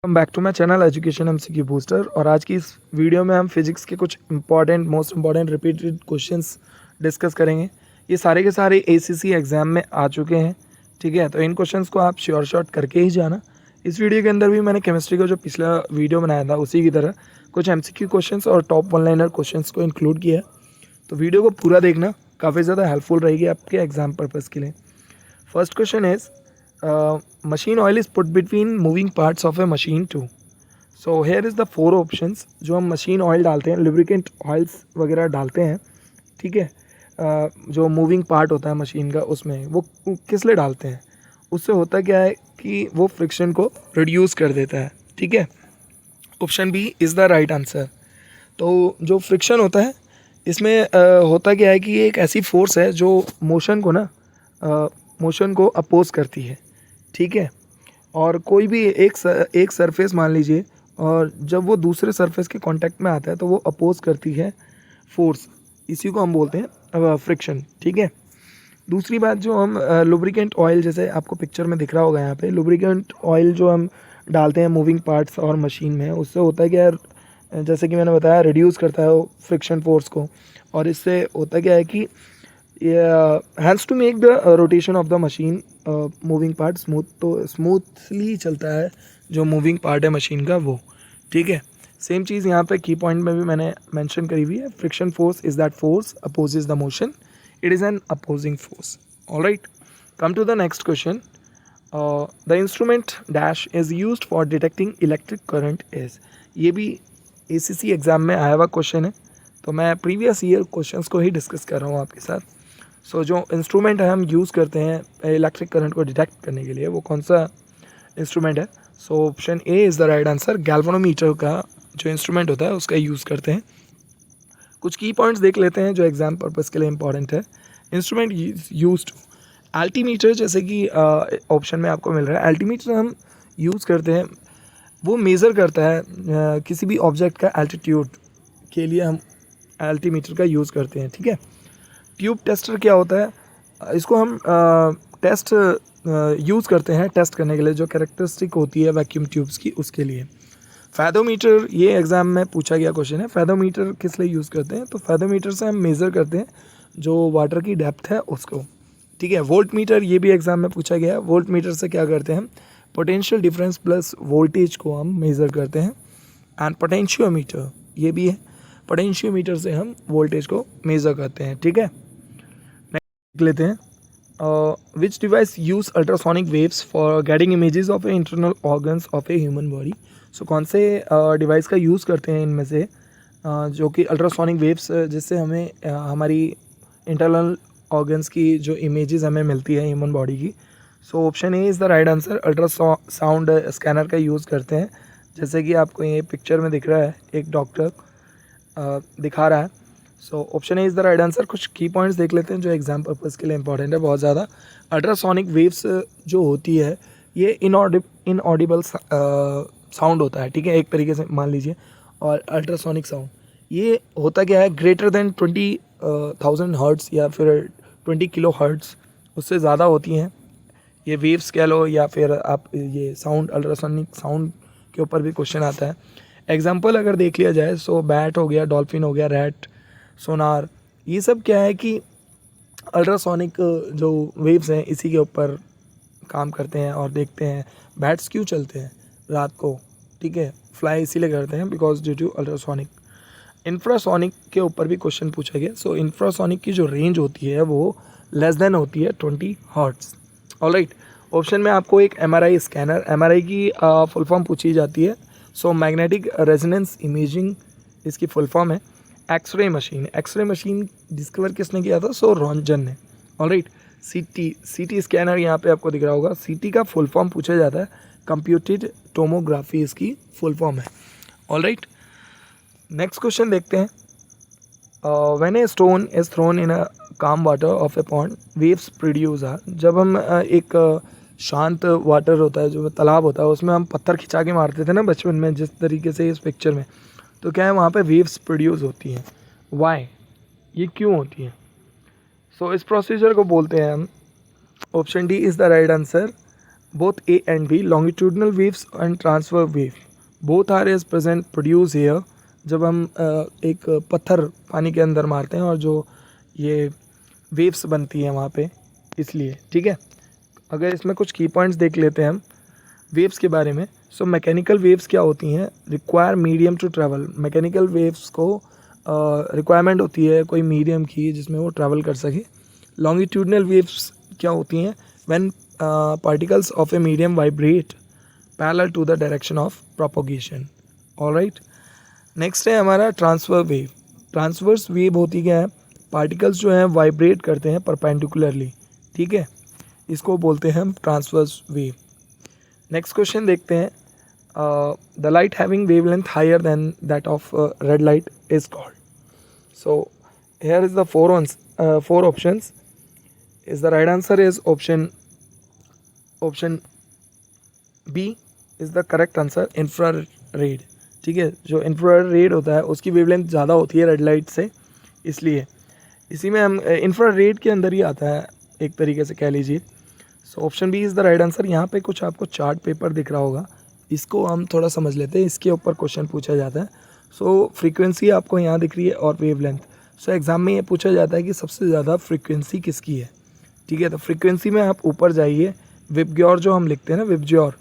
Welcome back to my channel education MCQ booster. और आज की इस वीडियो में हम फिजिक्स के कुछ most important repeated questions discuss करेंगे। ये सारे के सारे एसीसी एग्ज़ाम में आ चुके हैं, ठीक है। तो इन क्वेश्चंस को आप श्योर शॉट करके ही जाना। इस वीडियो के अंदर भी मैंने केमिस्ट्री का जो पिछला वीडियो बनाया था उसी की तरह कुछ एमसीक्यू क्वेश्चंस और टॉप वन लाइनर क्वेश्चंस को इंक्लूड किया है। तो वीडियो को पूरा देखना, काफ़ी ज़्यादा हेल्पफुल रहेगी आपके एग्जाम पर्पज़ के लिए। First question is machine oil is put between moving parts of a machine too. So here is the four options। जो हम मशीन ऑयल डालते हैं, लुब्रिकेंट ऑयल्स वगैरह डालते हैं, ठीक है। जो मूविंग पार्ट होता है मशीन का उसमें वो किस लिए डालते हैं? उससे होता क्या है कि वो फ्रिक्शन को रिड्यूस कर देता है, ठीक है। Option B is the right answer. तो जो फ्रिक्शन होता है इसमें होता क्या है कि ये एक ऐसी फोर्स है जो मोशन को अपोज करती है, ठीक है। और कोई भी एक सरफेस मान लीजिए, और जब वो दूसरे सरफेस के कांटेक्ट में आता है तो वो अपोज करती है फोर्स, इसी को हम बोलते हैं फ्रिक्शन, ठीक है। दूसरी बात, जो हम लुब्रिकेंट ऑयल, जैसे आपको पिक्चर में दिख रहा होगा यहाँ पे, लुब्रिकेंट ऑयल जो हम डालते हैं मूविंग पार्ट्स और मशीन में, उससे होता है कि यार, जैसे कि मैंने बताया, रिड्यूस करता है वो फ्रिक्शन फोर्स को। और इससे होता क्या है कि has to make the rotation of the machine moving part smooth, तो स्मूथली चलता है जो मूविंग पार्ट है मशीन का वो, ठीक है। सेम चीज़ यहाँ पे की पॉइंट में भी मैंने मेंशन करी हुई है। Friction force is that force opposes the motion, it is an opposing force. Alright, come to the next question. The instrument dash is used for detecting electric current is. ये भी ACC exam में आया हुआ question है, तो मैं previous year questions को ही discuss कर रहा हूँ आपके साथ। सो जो इंस्ट्रूमेंट है हम यूज़ करते हैं इलेक्ट्रिक करंट को डिटेक्ट करने के लिए, वो कौन सा इंस्ट्रूमेंट है? So option A is the right answer. Galvanometer का जो इंस्ट्रूमेंट होता है उसका यूज़ करते हैं। कुछ की पॉइंट्स देख लेते हैं जो एग्जाम पर्पज़ के लिए इंपॉर्टेंट है। इंस्ट्रूमेंट यूज्ड, अल्टीमीटर, जैसे कि ऑप्शन में आपको मिल रहा है, अल्टीमीटर हम यूज़ करते हैं, वो मेज़र करता है किसी भी ऑब्जेक्ट का एल्टीट्यूड के लिए हम अल्टीमीटर का यूज़ करते हैं, ठीक है। ट्यूब टेस्टर क्या होता है? इसको हम टेस्ट यूज़ करते हैं टेस्ट करने के लिए, जो कैरेक्टरिस्टिक होती है वैक्यूम ट्यूब्स की, उसके लिए। फैदोमीटर, ये एग्ज़ाम में पूछा गया क्वेश्चन है। फैदोमीटर किस लिए यूज़ करते हैं? तो फैदोमीटर से हम मेज़र करते हैं जो वाटर की डेप्थ है उसको, ठीक है। वोल्ट मीटर, ये भी एग्ज़ाम में पूछा गया है। वोल्ट मीटर से क्या करते हैं हम? पोटेंशियल डिफरेंस प्लस वोल्टेज को हम मेज़र करते हैं। एंड पोटेंशियोमीटर, ये भी है, पोटेंशियोमीटर से हम वोल्टेज को मेज़र करते हैं, ठीक है। नेक्स्ट लेते हैं, which device use ultrasonic waves for getting images of a internal organs of a human body. So कौन से डिवाइस का यूज़ करते हैं इनमें से जो कि अल्ट्रासोनिक वेव्स, जिससे हमें हमारी इंटरनल ऑर्गन्स की जो इमेजेस हमें मिलती है ह्यूमन बॉडी की। So option A is the right answer. Ultrasound scanner का यूज़ करते हैं, जैसे कि आपको ये पिक्चर में दिख रहा है, एक डॉक्टर दिखा रहा है। So option A is the right answer. कुछ की पॉइंट्स देख लेते हैं जो एग्जाम पर्पज़ के लिए इंपॉर्टेंट है बहुत ज़्यादा। अल्ट्रासोनिक वेव्स जो होती है ये इनऑडिबल साउंड होता है, ठीक है, एक तरीके से मान लीजिए। और अल्ट्रासोनिक साउंड ये होता क्या है? ग्रेटर देन 20,000 हर्ट्स या फिर 20 किलो हर्ट्स, उससे ज़्यादा होती हैं ये वेव्स कह लो, या फिर आप ये साउंड, अल्ट्रासोनिक साउंड के ऊपर भी क्वेश्चन आता है। एग्जाम्पल अगर देख लिया जाए, सो बैट हो गया, डॉल्फिन हो गया, रैट, सोनार, ये सब क्या है कि अल्ट्रासोनिक जो वेव्स हैं इसी के ऊपर काम करते हैं। और देखते हैं बैट्स क्यों चलते हैं रात को, ठीक है, फ्लाई इसीलिए करते हैं because due to ultrasonic. Infrasonic के ऊपर भी क्वेश्चन पूछा गया। सो इंफ्रासोनिक की जो रेंज होती है वो लेस देन होती है 20 हर्ट्स। ऑलराइट, ऑप्शन में आपको एक एमआरआई स्कैनर, एमआरआई की फुल फॉर्म पूछी जाती है। सो मैग्नेटिक रेजोनेंस इमेजिंग इसकी फुल फॉर्म है। X ray machine, X ray machine discover किसने किया था? सो रॉन्जन ने। ऑलराइट, सीटी स्कैनर यहाँ पे आपको दिख रहा होगा, सीटी का फुल फॉर्म पूछा जाता है, कंप्यूटेड टोमोग्राफी इसकी फुल फॉर्म है। ऑलराइट, नेक्स्ट क्वेश्चन देखते हैं। When a stone is thrown in a calm water of a pond, waves produce are. जब हम एक शांत वाटर होता है, जो तालाब होता है, उसमें हम पत्थर खिंचा के मारते थे ना बचपन में, जिस तरीके से इस पिक्चर में, तो क्या है वहाँ पे वेव्स प्रोड्यूस होती हैं। वाई, ये क्यों होती हैं? सो इस प्रोसीजर को बोलते हैं हम, option D is the right answer, both A and B, longitudinal waves and transfer wave, both are is present produce here. जब हम एक पत्थर पानी के अंदर मारते हैं और जो ये वेव्स बनती हैं वहाँ पे, इसलिए ठीक है। अगर इसमें कुछ की पॉइंट्स देख लेते हैं हम वेव्स के बारे में। सो मैकेनिकल वेव्स क्या होती हैं, require medium to travel. Mechanical waves को रिक्वायरमेंट होती है कोई मीडियम की जिसमें वो ट्रैवल कर सके। लॉन्गिट्यूडनल वेव्स क्या होती हैं, when particles of a medium vibrate parallel to the direction of propagation. Alright, next है हमारा ट्रांसफर वेव। ट्रांसवर्स वेव होती क्या है, पार्टिकल्स जो हैं वाइब्रेट करते हैं परपेंडिकुलरली, ठीक है, इसको बोलते हैं हम ट्रांसवर्स वेव। नेक्स्ट क्वेश्चन देखते हैं, the light having wavelength higher than that of red light is called. So here is the four options. Is the right answer is option B is the correct answer, infrared. ठीक है, जो infrared होता है उसकी wavelength ज़्यादा होती है red light से, इसलिए इसी में हम इंफ्रारेड के अंदर ही आता है एक तरीके से कह लीजिए। So option B is the right answer. यहाँ पे कुछ आपको चार्ट पेपर दिख रहा होगा, इसको हम थोड़ा समझ लेते हैं, इसके ऊपर क्वेश्चन पूछा जाता है। सो फ्रीक्वेंसी आपको यहाँ दिख रही है और वेवलेंथ। सो एग्ज़ाम में ये पूछा जाता है कि सबसे ज़्यादा फ्रीक्वेंसी किसकी है, ठीक है। तो फ्रीक्वेंसी में आप ऊपर जाइए, विबग्योर जो हम लिखते हैं ना, विबग्योर,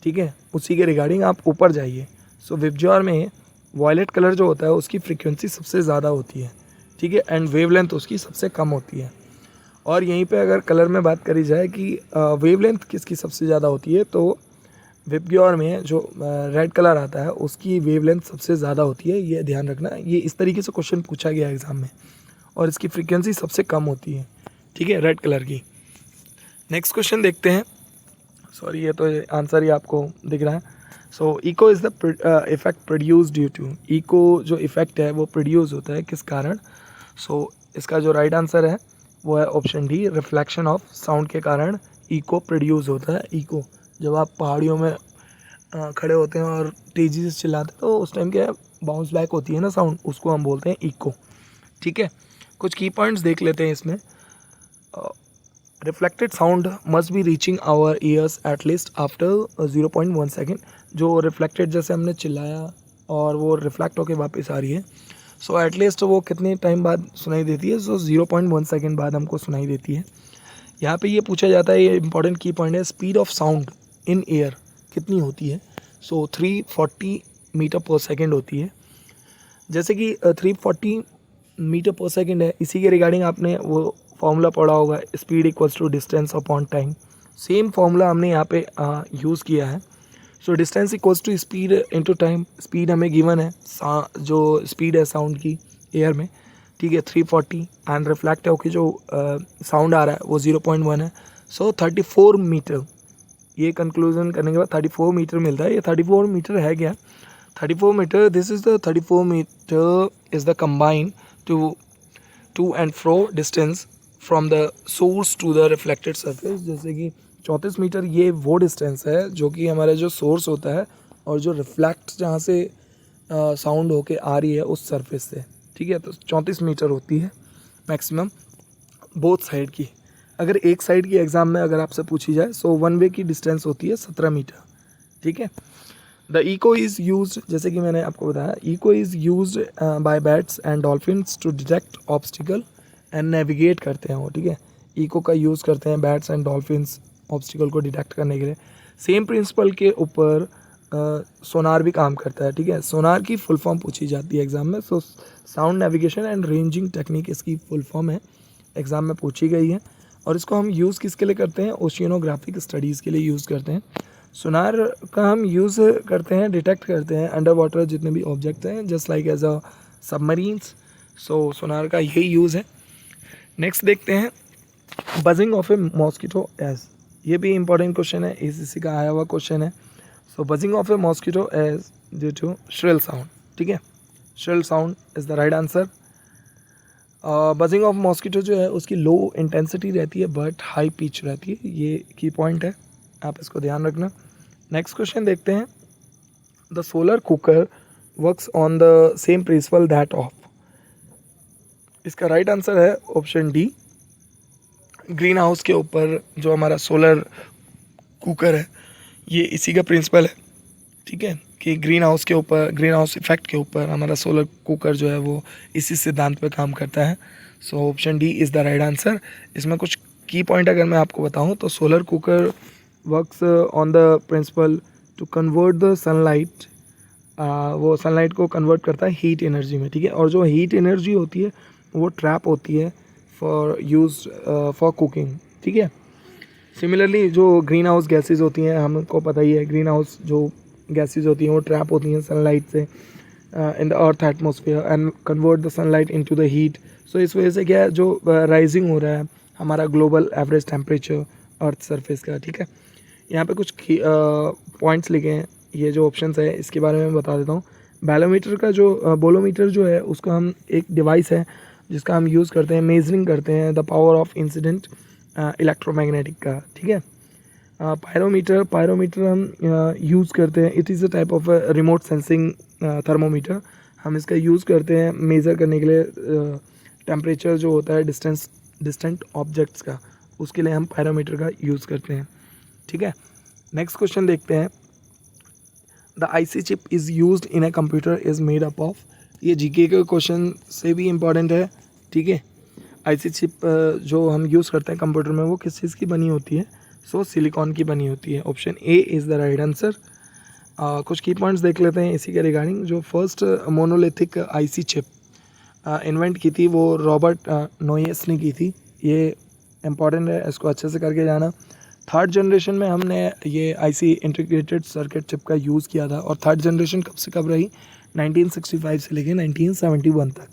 ठीक है, उसी के रिगार्डिंग आप ऊपर जाइए। सो विबग्योर में वॉयलेट कलर जो होता है उसकी फ्रीक्वेंसी सबसे ज़्यादा होती है, ठीक है, एंड वेवलेंथ उसकी सबसे कम होती है। और यहीं पे अगर कलर में बात करी जाए कि वेवलेंथ किसकी सबसे ज़्यादा होती है, तो विबग्योर में जो रेड कलर आता है उसकी वेवलेंथ सबसे ज़्यादा होती है। ये ध्यान रखना, ये इस तरीके से क्वेश्चन पूछा गया एग्ज़ाम में, और इसकी फ्रीक्वेंसी सबसे कम होती है, ठीक है, रेड कलर की। नेक्स्ट क्वेश्चन देखते हैं। सॉरी, ये तो आंसर ही आपको दिख रहा है। So echo is the effect produce due to. Echo जो इफेक्ट है वो प्रोड्यूस होता है किस कारण। सो इसका जो राइट आंसर है वो है option D, reflection of sound के कारण इको प्रोड्यूस होता है। इको, जब आप पहाड़ियों में खड़े होते हैं और तेज़ी से चिल्लाते हैं तो उस टाइम क्या बाउंस बैक होती है ना साउंड, उसको हम बोलते हैं इको, ठीक है। कुछ की पॉइंट्स देख लेते हैं इसमें। Reflected sound must be reaching our ears at least after 0.1 second. जो रिफ्लेक्टेड जैसे हमने चिल्लाया और वो रिफ्लेक्ट होकर वापस आ रही है, सो एटलीस्ट वो कितने टाइम बाद सुनाई देती है, सो 0.1 सेकेंड बाद हमको सुनाई देती है। यहाँ पे ये पूछा जाता है, ये इंपॉर्टेंट की पॉइंट है, speed of sound in air कितनी होती है। सो 340 मीटर पर सेकेंड होती है। जैसे कि 340 मीटर पर सेकेंड है, इसी के रिगार्डिंग आपने वो फॉर्मूला पढ़ा होगा, speed equals to distance upon time. Same formula हमने यहाँ पे यूज़ किया है। So distance equals to speed into time. Speed हमें गिवन है, जो स्पीड है साउंड की एयर में, ठीक है, 340, एंड रिफ्लेक्ट होकर जो साउंड आ रहा है वो 0.1 है। सो 34 मीटर, ये कंक्लूजन करने के बाद 34 मीटर मिलता है। ये 34 मीटर है क्या, 34 meter, this is the 34 meter is the combine to and fro distance from the source to the reflected surface. जैसे कि 34 मीटर ये वो डिस्टेंस है जो कि हमारा जो सोर्स होता है और जो रिफ्लेक्ट जहाँ से साउंड होके आ रही है उस सरफेस से, ठीक है। तो 34 मीटर होती है मैक्सिमम बोथ साइड की। अगर एक साइड की एग्ज़ाम में अगर आपसे पूछी जाए, सो वन वे की डिस्टेंस होती है 17 मीटर, ठीक है। द इको इज़ यूज्ड, जैसे कि मैंने आपको बताया, echo is used by bats and dolphins to detect obstacle and navigate करते हैं वो, ठीक है। इको का यूज़ करते हैं बैट्स एंड डॉल्फिन्स ऑब्स्टिकल को डिटेक्ट करने के लिए। सेम प्रिंसिपल के ऊपर सोनार भी काम करता है, ठीक है। सोनार की फुल फॉर्म पूछी जाती है एग्ज़ाम में। So sound navigation and ranging technique इसकी फुल फॉर्म है, एग्ज़ाम में पूछी गई है। और इसको हम यूज़ किसके लिए करते हैं, ओशियनोग्राफिक स्टडीज़ के लिए यूज़ करते हैं। सोनार का हम यूज़ करते हैं, डिटेक्ट करते हैं अंडर वाटर जितने भी ऑब्जेक्ट हैं, just like as a submarines. So sonar का यही यूज़ है। नेक्स्ट देखते हैं, buzzing of a mosquito as. ये भी इंपॉर्टेंट क्वेश्चन है, इसी का आया हुआ क्वेश्चन है। So buzzing of a mosquito as due to shrill sound, ठीक है, shrill sound is the right answer. Buzzing of mosquito जो है उसकी लो इंटेंसिटी रहती है बट हाई पिच रहती है, ये की पॉइंट है, आप इसको ध्यान रखना। नेक्स्ट क्वेश्चन देखते हैं, the solar cooker works on the same principle that of. इसका राइट आंसर है ऑप्शन डी, ग्रीन हाउस के ऊपर जो हमारा सोलर कुकर है, ये इसी का प्रिंसिपल है, ठीक है, कि ग्रीन हाउस इफेक्ट के ऊपर हमारा सोलर कुकर जो है वो इसी सिद्धांत पे काम करता है। So option D is the right answer. इसमें कुछ की पॉइंट अगर मैं आपको बताऊं तो solar cooker works on the principle to convert the sunlight, वो सनलाइट को कन्वर्ट करता है हीट एनर्जी में, ठीक है, और जो हीट एनर्जी होती है वो ट्रैप होती है फॉर यूज फॉर कुकिंग, ठीक है। सिमिलरली जो ग्रीन हाउस गैसेज होती हैं, हमको पता ही है ग्रीन हाउस जो गैसेज होती हैं वो ट्रैप होती हैं सनलाइट से in the earth atmosphere and convert the sunlight into the heat. So इस वजह से क्या है, जो राइजिंग हो रहा है हमारा global average temperature earth surface का, ठीक है। यहाँ पे कुछ पॉइंट्स लिखे हैं, ये जो ऑप्शंस है इसके बारे में बता देता हूँ। बैलोमीटर का जो बोलोमीटर जो है उसको हम एक डिवाइस है जिसका हम यूज़ करते हैं, मेजरिंग करते हैं the power of incident electromagnetic का, ठीक है। पायरोमीटर हम यूज़ करते हैं, it is a type of remote sensing thermometer. हम इसका यूज़ करते हैं मेज़र करने के लिए टेम्परेचर जो होता है डिस्टेंट ऑब्जेक्ट्स का, उसके लिए हम पायरोमीटर का यूज़ करते हैं, ठीक है। नेक्स्ट क्वेश्चन देखते हैं। The IC chip is used in a computer is made up of, ये जीके के क्वेश्चन से भी इम्पॉर्टेंट है, ठीक है। आईसी चिप जो हम यूज़ करते हैं कंप्यूटर में वो किस चीज़ की बनी होती है, सो सिलिकॉन की बनी होती है। Option A is the right answer. कुछ की पॉइंट्स देख लेते हैं इसी के रिगार्डिंग। जो first monolithic IC chip invent की थी वो रॉबर्ट नोयस ने की थी, ये इम्पॉर्टेंट है, इसको अच्छे से करके जाना। थर्ड जनरेशन में हमने ये आईसी इंटीग्रेटेड सर्किट चिप का यूज़ किया था, और थर्ड जनरेशन कब से कब रही, 1965 से लेके 1971 तक,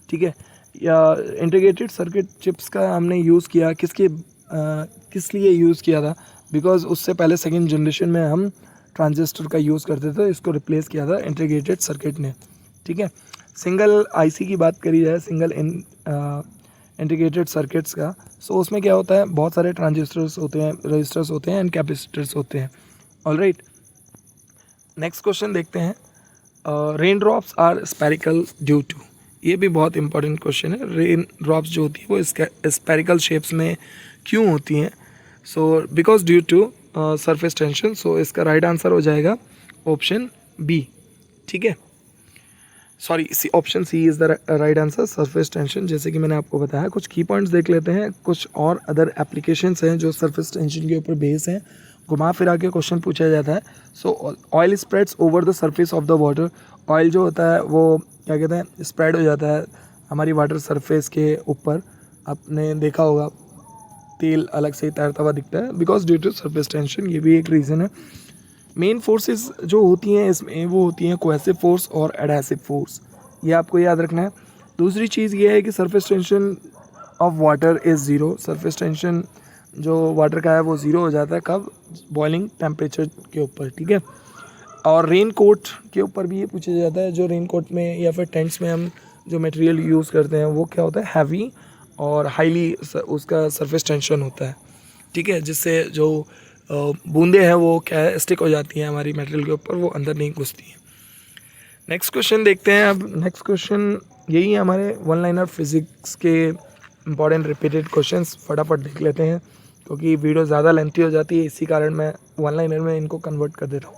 ठीक है। या इंटीग्रेटेड सर्किट चिप्स का हमने यूज़ किया किस लिए यूज़ किया था, बिकॉज उससे पहले सेकेंड जनरेशन में हम ट्रांजिस्टर का यूज़ करते थे, इसको रिप्लेस किया था इंटीग्रेटेड सर्किट ने, ठीक है। सिंगल आईसी की बात करी जाए, सिंगल इंटीग्रेटेड सर्किट्स का, सो उसमें क्या होता है, बहुत सारे ट्रांजिस्टर्स होते हैं, रजिस्टर्स होते हैं एंड कैपेसिटर्स होते हैं। ऑलराइट, नेक्स्ट क्वेश्चन देखते हैं। Rain drops are spherical due to, ये भी बहुत इंपॉर्टेंट क्वेश्चन है। रेन ड्रॉप्स जो होती है वो स्पेरिकल शेप्स में क्यों होती हैं, so because due to surface tension. So इसका राइट आंसर हो जाएगा ऑप्शन बी, ठीक है, sorry option C is the right answer, surface tension. जैसे कि मैंने आपको बताया, कुछ की पॉइंट्स देख लेते हैं, कुछ और अदर एप्लीकेशंस हैं जो सरफेस टेंशन के ऊपर बेस हैं, घुमा फिरा के क्वेश्चन पूछा जाता है। सो oil spreads over the surface of the water, oil जो होता है वो क्या कहते हैं, स्प्रेड हो जाता है हमारी वाटर सरफेस के ऊपर, आपने देखा होगा तेल अलग से तैरता हुआ दिखता है, because due to surface tension, ये भी एक रीज़न है। मेन फोर्सेस जो होती हैं इसमें वो होती हैं कोहेसिव फोर्स और एडहेसिव फोर्स, ये आपको याद रखना है। दूसरी चीज़ ये है कि surface tension of water is zero, surface tension जो वाटर का है वो ज़ीरो हो जाता है कब, बॉइलिंग टेम्परेचर के ऊपर, ठीक है। और रेन कोट के ऊपर भी ये पूछा जाता है, जो रेन कोट में या फिर टेंट्स में हम जो मटेरियल यूज़ करते हैं वो क्या होता है, हैवी और हाईली उसका सरफेस टेंशन होता है, ठीक है, जिससे जो बूंदे हैं वो क्या है, स्टिक हो जाती हैं हमारी मटेरियल के ऊपर, वो अंदर नहीं घुसती हैं। नेक्स्ट क्वेश्चन देखते हैं। अब नेक्स्ट क्वेश्चन यही है हमारे वन लाइनर फिजिक्स के इंपॉर्टेंट रिपीटेड क्वेश्चंस, फटाफट देख लेते हैं क्योंकि वीडियो ज़्यादा लेंथी हो जाती है, इसी कारण मैं वन लाइनर में इनको कन्वर्ट कर देता हूँ।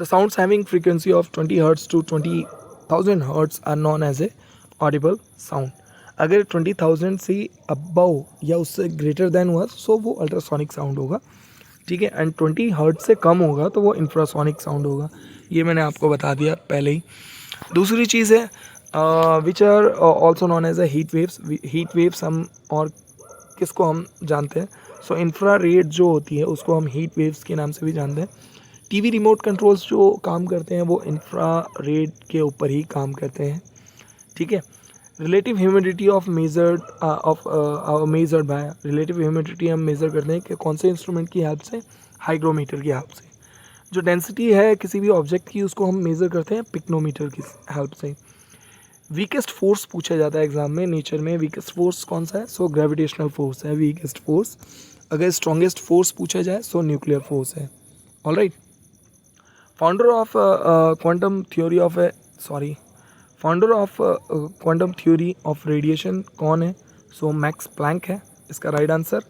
The sounds having frequency of 20 hertz to 20,000 hertz are known as a audible sound. अगर 20,000 से अबव या उससे ग्रेटर देन हुआ सो वो अल्ट्रासोनिक साउंड होगा, ठीक है, एंड 20 हर्ट्ज से कम होगा तो वो इंफ्रासोनिक साउंड होगा, ये मैंने आपको बता दिया पहले ही। दूसरी चीज़ है which are also known as a heat waves. Heat waves हम और किसको हम जानते हैं, सो इंफ्रा रेड जो होती है उसको हम हीट वेव्स के नाम से भी जानते हैं। टीवी रिमोट कंट्रोल्स जो काम करते हैं वो इंफ्रा रेड के ऊपर ही काम करते हैं, ठीक है। Relative humidity of measured measured by, relative humidity हम मेज़र करते हैं कि कौन से इंस्ट्रूमेंट की हेल्प से, हाइग्रोमीटर की हेल्प से। जो डेंसिटी है किसी भी ऑब्जेक्ट की उसको हम मेज़र करते हैं पिक्नोमीटर की हेल्प से। वीकेस्ट फोर्स पूछा जाता है एग्जाम में, नेचर में वीकेस्ट फोर्स कौन सा है, सो ग्रेविटेशनल फोर्स है वीकेस्ट फोर्स। अगर स्ट्रॉन्गेस्ट फोर्स पूछा जाए सो न्यूक्लियर फोर्स है। Alright, founder of quantum theory of quantum theory of radiation कौन है, सो मैक्स प्लैंक है इसका राइट आंसर।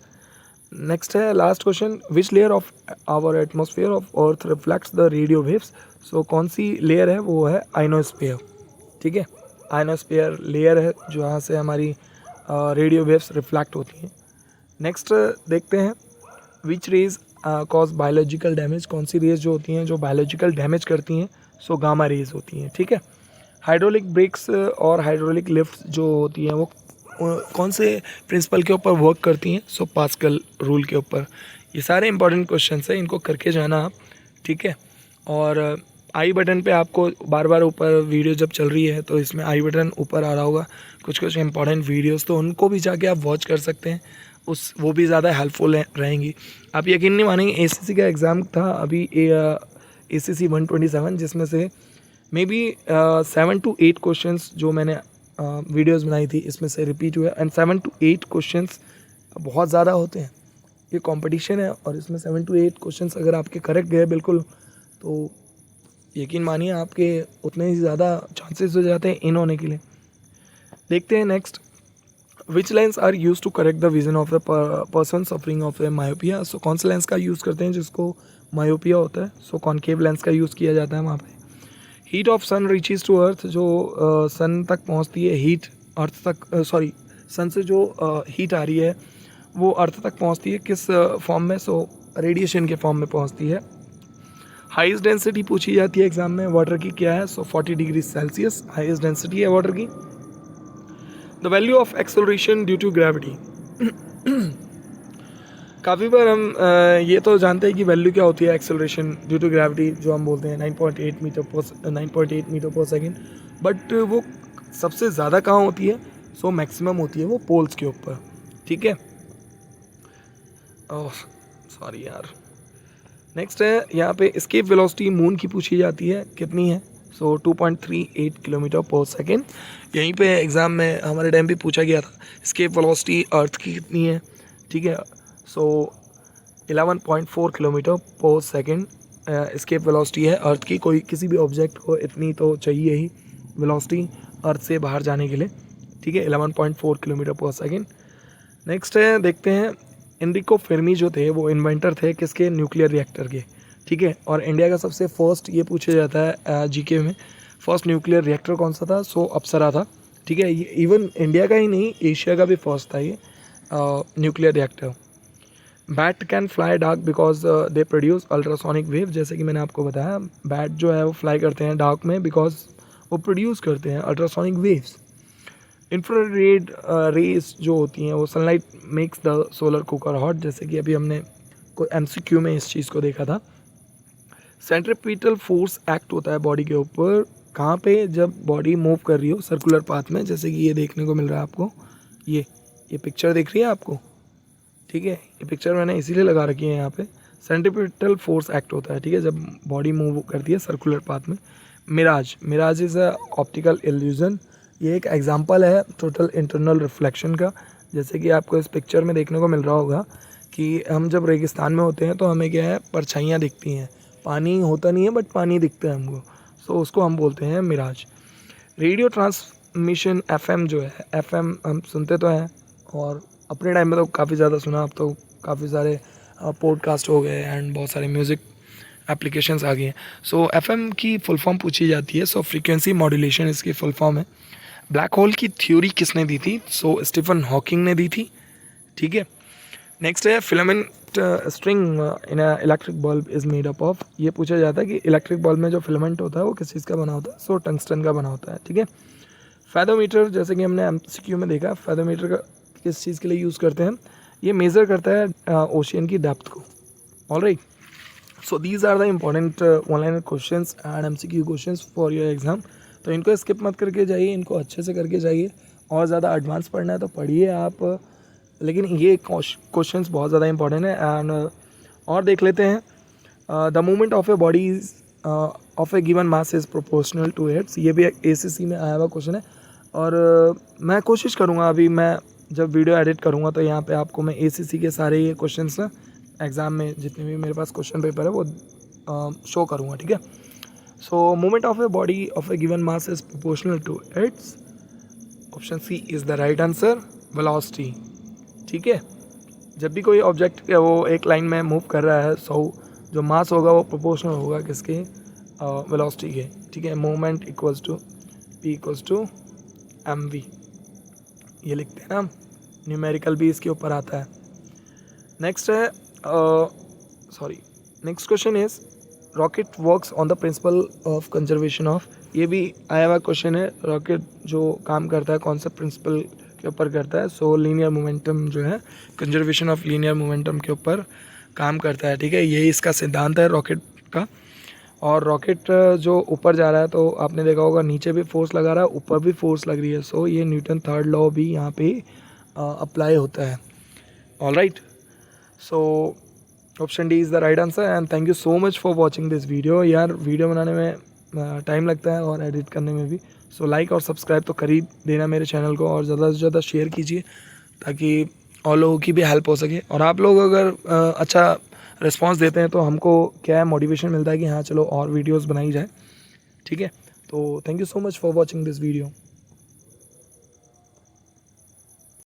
नेक्स्ट है last question, which layer of our atmosphere of earth reflects the radio waves. So कौन सी layer है, वो है आइनोस्फेयर। ठीक है, आइनोस्फेयर लेयर है जहाँ से हमारी रेडियो वेव्स रिफ्लेक्ट होती हैं। नेक्स्ट देखते हैं, विच रेज कॉज बायोलॉजिकल डैमेज। कौन सी रेज जो होती हैं जो बायोलॉजिकल डैमेज करती हैं, सो गामा रेज होती हैं। ठीक है, हाइड्रोलिक ब्रेक्स और हाइड्रोलिक लिफ्ट जो होती हैं वो कौन से प्रिंसिपल के ऊपर वर्क करती हैं, सो पास्कल रूल के ऊपर। ये सारे इंपॉर्टेंट क्वेश्चन हैं, इनको करके जाना आप। ठीक है, और आई बटन पे आपको बार बार ऊपर वीडियो जब चल रही है तो इसमें आई बटन ऊपर आ रहा होगा कुछ कुछ इंपॉर्टेंट वीडियोस, तो उनको भी जाके आप वॉच कर सकते हैं, वो भी ज़्यादा हेल्पफुल रहेंगी। आप यकीन नहीं मानेंगे, एसीसी का एग्ज़ाम था अभी ACC 127, जिसमें से मे बी 7 to 8 क्वेश्चंस जो मैंने वीडियोस बनाई थी इसमें से रिपीट हुए। एंड 7 to 8 क्वेश्चंस बहुत ज़्यादा होते हैं, ये कंपटीशन है, और इसमें 7 to 8 क्वेश्चंस अगर आपके करेक्ट गए बिल्कुल, तो यकीन मानिए आपके उतने ही ज़्यादा चांसेस हो जाते हैं इन होने के लिए। देखते हैं next, which lens are use to correct the vision of the person suffering of myopia. So कौन से लेंस का यूज़ करते हैं जिसको मायोपिया होता है, सो कॉनकेव लेंस का यूज़ किया जाता है वहाँ पे। Heat of sun reaches to earth, जो सन तक पहुँचती है हीट, अर्थ तक सन से जो हीट आ रही है वो अर्थ तक पहुँचती है किस फॉर्म में, सो रेडिएशन के फॉर्म में पहुँचती है। हाईएस्ट डेंसिटी पूछी जाती है एग्जाम में वाटर की, क्या है, so 40 degree Celsius highest density है वाटर की। The value of acceleration due to gravity. काफ़ी बार हम ये तो जानते हैं कि वैल्यू क्या होती है एक्सेलरेशन ड्यू टू ग्रेविटी, जो हम बोलते हैं 9.8 मीटर पर सेकेंड, बट वो सबसे ज़्यादा कहाँ होती है, सो मैक्सिमम होती है वो पोल्स के ऊपर। ठीक है, ओह सॉरी यार। नेक्स्ट है यहाँ पे एस्केप वेलोसिटी मून की पूछी जाती है, कितनी है, सो 2.38 किलोमीटर पर सेकेंड। यहीं पे एग्ज़ाम में हमारे टाइम पे पूछा गया था एस्केप वेलोसिटी अर्थ की कितनी है। ठीक है, सो 11.4 किलोमीटर पर सेकेंड एस्केप वेलोसिटी है अर्थ की। कोई किसी भी ऑब्जेक्ट को इतनी तो चाहिए ही वेलोसिटी अर्थ से बाहर जाने के लिए। ठीक है, 11.4 किलोमीटर पर सेकेंड। नेक्स्ट है, देखते हैं, एनरिको फेर्मी जो थे वो इन्वेंटर थे किसके, न्यूक्लियर रिएक्टर के। ठीक है, और इंडिया का सबसे फर्स्ट ये पूछा जाता है जीके में, फर्स्ट न्यूक्लियर रिएक्टर कौन सा था, सो अप्सरा था। ठीक है, ये इवन इंडिया का ही नहीं एशिया का भी फर्स्ट था ये nuclear reactor. Bat can fly dark because they produce ultrasonic wave. जैसे कि मैंने आपको बताया, बैट जो है वो फ्लाई करते हैं डार्क में बिकॉज वो प्रोड्यूस करते हैं अल्ट्रासोनिक वेव्स। इंफ्रारेड रेज जो होती हैं वो sunlight makes the solar cooker hot, जैसे कि अभी हमने कोई MCQ में इस चीज़ को देखा था। सेंट्रीपिटल फोर्स एक्ट होता है बॉडी के ऊपर कहाँ पे, जब बॉडी मूव कर रही हो सर्कुलर पाथ में, जैसे कि ये देखने को मिल रहा है आपको, ये पिक्चर दिख रही है आपको। ठीक है, ये पिक्चर मैंने इसीलिए लगा रखी है यहाँ पे। सेंट्रीपिटल फोर्स एक्ट होता है, ठीक है, जब बॉडी मूव करती है सर्कुलर पाथ में। Mirage is a optical illusion, ये एक एग्जांपल है टोटल इंटरनल रिफ्लेक्शन का। जैसे कि आपको इस पिक्चर में देखने को मिल रहा होगा कि हम जब रेगिस्तान में होते हैं तो हमें क्या है, परछाइयाँ दिखती हैं, पानी होता नहीं है बट पानी दिखता है हमको, सो उसको हम बोलते हैं मिराज। रेडियो ट्रांसमिशन FM जो है, FM हम सुनते तो हैं, और अपने टाइम में तो काफ़ी ज़्यादा सुना, अब तो काफ़ी सारे पॉडकास्ट हो गए एंड बहुत सारे म्यूज़िक एप्लीकेशंस आ गए हैं। सो FM की फुल फॉर्म पूछी जाती है, सो फ्रीक्वेंसी मॉड्यूलेशन इसकी फुल फॉर्म है। ब्लैक होल की थ्योरी किसने दी थी, सो स्टीफन हॉकिंग ने दी थी। ठीक है, नेक्स्ट है, filament string in electric bulb is made up of. ये पूछा जाता है कि इलेक्ट्रिक बल्ब में जो फिलामेंट होता है वो किस चीज़ का बना होता है, सो टंगस्टन का बना होता है। ठीक है, फैथोमीटर, जैसे कि हमने MCQ में देखा, फैथोमीटर का किस चीज़ के लिए यूज़ करते हैं, ये मेज़र करता है ओशियन की डेप्थ को। Alright, so these are the important online questions and MCQ questions for your exam. तो इनको स्किप मत करके जाइए, इनको अच्छे से करके जाइए, और ज़्यादा एडवांस पढ़ना है तो पढ़िए आप, लेकिन ये क्वेश्चंस बहुत ज़्यादा इंपॉर्टेंट है। एंड और देख लेते हैं, the movement of a body of a given mass is proportional to its. ये भी ACC में आया हुआ क्वेश्चन है, और मैं कोशिश करूँगा, अभी मैं जब वीडियो एडिट करूँगा तो यहाँ पे आपको मैं ACC के सारे ये क्वेश्चंस एग्ज़ाम में जितने भी मेरे पास क्वेश्चन पेपर है वो शो करूँगा। ठीक है, so movement of a body of a given mass is proportional to its, option C is the right answer, velocity. ठीक है, जब भी कोई ऑब्जेक्ट वो एक लाइन में मूव कर रहा है, सो जो मास होगा वो प्रोपोर्शनल होगा किसके, वेलोसिटी के, ठीक है। Moment equals to P equals to mv, ये लिखते हैं ना, न्यूमेरिकल भी इसके ऊपर आता है। नेक्स्ट है next question is rocket works on the principle of conservation of, ये भी आया हुआ क्वेश्चन है। रॉकेट जो काम करता है कौन सा प्रिंसिपल के ऊपर करता है, सो लीनियर मोमेंटम जो है, कंजर्वेशन ऑफ लीनियर मोमेंटम के ऊपर काम करता है, ठीक है। यही इसका सिद्धांत है रॉकेट का। और रॉकेट जो ऊपर जा रहा है तो आपने देखा होगा नीचे भी फोर्स लगा रहा है, ऊपर भी फोर्स लग रही है, सो ये न्यूटन थर्ड लॉ भी यहाँ पे अप्लाई होता है। All right, so option D is the right answer and thank you so much for watching this video. यार वीडियो बनाने में टाइम लगता है और एडिट करने में भी, सो लाइक और सब्सक्राइब तो कर ही देना मेरे चैनल को, और ज़्यादा से ज़्यादा शेयर कीजिए ताकि और लोगों की भी हेल्प हो सके। और आप लोग अगर अच्छा रिस्पांस देते हैं तो हमको क्या है, मोटिवेशन मिलता है कि हाँ चलो और वीडियोस बनाई जाए, ठीक है। तो thank you so much for watching this video.